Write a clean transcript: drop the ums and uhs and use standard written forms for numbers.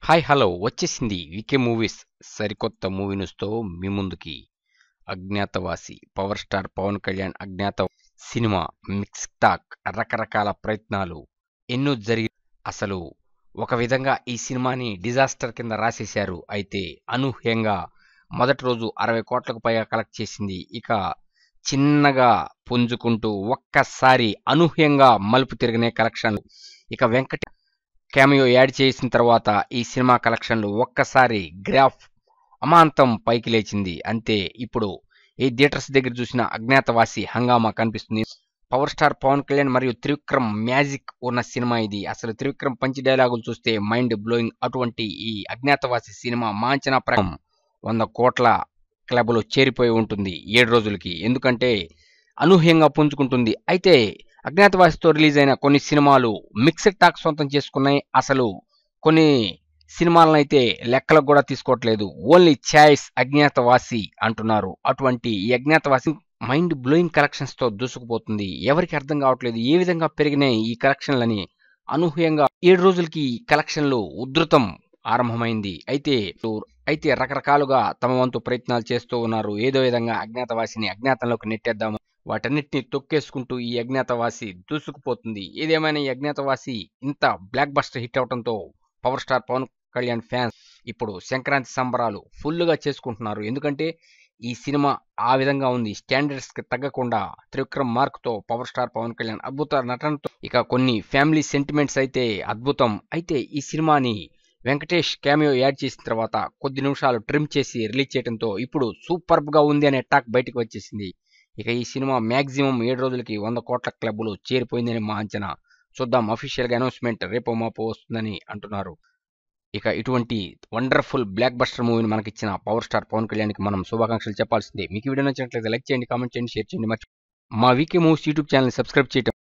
Hi hello వచ్చేసింది VK movies సరికొత్త movie న్యూస్తో మీ ముందుకి. అజ్ఞాతవాసి పవర్ స్టార్ పవన్ కళ్యాణ్ అజ్ఞాత సినిమా మిక్స్ టాక్, రకరకాల ప్రయత్నాలు ఎన్నో జరిగి అసలు ఒక విధంగా ఈ సినిమాని డిజాస్టర్ కింద రాసేశారు. అయితే అనూహ్యంగా మొదటి రోజు 60 కోట్లకు పైగా కలెక్ట్ చేసింది. ఇక చిన్నగా పుంజుకుంటూ ఒక్కసారి అనూహ్యంగా మలుపు తిరిగినే కలెక్షన్. ఇక వెంకట క్యామియో యాడ్ చేసిన తర్వాత ఈ సినిమా కలెక్షన్లు ఒక్కసారి గ్రాఫ్ అమాంతం పైకి లేచింది. అంతే ఇప్పుడు ఈ థియేటర్స్ దగ్గర చూసిన అజ్ఞాతవాసి హంగామా కనిపిస్తుంది. పవర్ స్టార్ పవన్ కళ్యాణ్ మరియు త్రివిక్రమ్ మ్యాజిక్ ఉన్న సినిమా ఇది. అసలు త్రివిక్రమ్ పంచి డైలాగులు చూస్తే మైండ్ బ్లోయింగ్. అటువంటి ఈ అజ్ఞాతవాసి సినిమా మాంచనా ప్రకారం 100 కోట్ల క్లబ్లో చేరిపోయి ఉంటుంది 7 రోజులకి. ఎందుకంటే అనూహ్యంగా పుంజుకుంటుంది. అయితే అజ్ఞాతవాసితో రిలీజ్ అయిన కొన్ని సినిమాలు మిక్స్డ్ టాక్ సొంతం చేసుకున్నాయి. అసలు కొన్ని సినిమాలను అయితే లెక్కలకు కూడా తీసుకోవట్లేదు. ఓన్లీ ఛాయిస్ అజ్ఞాతవాసి అంటున్నారు. అటువంటి ఈ అజ్ఞాతవాసి మైండ్ బ్లోయింగ్ కలెక్షన్స్ తో దూసుకుపోతుంది. ఎవరికి అర్థం కావట్లేదు ఏ విధంగా పెరిగినాయి ఈ కలెక్షన్లని. అనూహ్యంగా 7 రోజులకి కలెక్షన్లు ఉధృతం ఆరంభమైంది. అయితే రకరకాలుగా తమ వంతు ప్రయత్నాలు చేస్తూ ఉన్నారు. ఏదో విధంగా అజ్ఞాతవాసిని అజ్ఞాతంలోకి నెట్టేద్దాము, వాటన్నిటిని తొక్కేసుకుంటూ ఈ అజ్ఞాతవాసి దూసుకుపోతుంది. ఏదేమైనా ఈ అజ్ఞాతవాసి ఇంత బ్లాక్ బస్టర్ హిట్ అవడంతో power star Pawan Kalyan fans ఇప్పుడు సంక్రాంతి సంబరాలు ఫుల్గా చేసుకుంటున్నారు. ఎందుకంటే ఈ సినిమా ఆ విధంగా ఉంది. స్టాండర్డ్స్ కి తగ్గకుండా త్రివిక్రమ్ మార్క్ తో పవర్ స్టార్ పవన్ కళ్యాణ్ అద్భుత నటనతో, ఇక కొన్ని ఫ్యామిలీ సెంటిమెంట్స్ అయితే అద్భుతం. అయితే ఈ సినిమాని వెంకటేష్ క్యామియో యాడ్ చేసిన తర్వాత కొద్ది నిమిషాలు ట్రిమ్ చేసి రిలీజ్ చేయడంతో ఇప్పుడు సూపర్బ్ గా ఉంది అనే టాక్ బయటకు వచ్చేసింది. ఇక ఈ సినిమా మాక్సిమం 7 రోజులకి 100 కోట్ల క్లబ్లు చేరిపోయిందని మా అంచనా. చూద్దాం, అఫీషియల్ గా అనౌన్స్మెంట్ రేపో మాపో వస్తుందని అంటున్నారు. ఇక ఇటువంటి వండర్ఫుల్ బ్లాక్ బస్టర్ మూవీని మనకిచ్చిన పవర్ స్టార్ పవన్ కళ్యాణ్కి మనం శుభాకాంక్షలు చెప్పాల్సిందే. మీకు వీడియో నచ్చినట్లయితే లైక్ చేయండి, కామెంట్ చేయండి, షేర్ చేయండి. మా VK movies YouTube channel subscribe చేయడం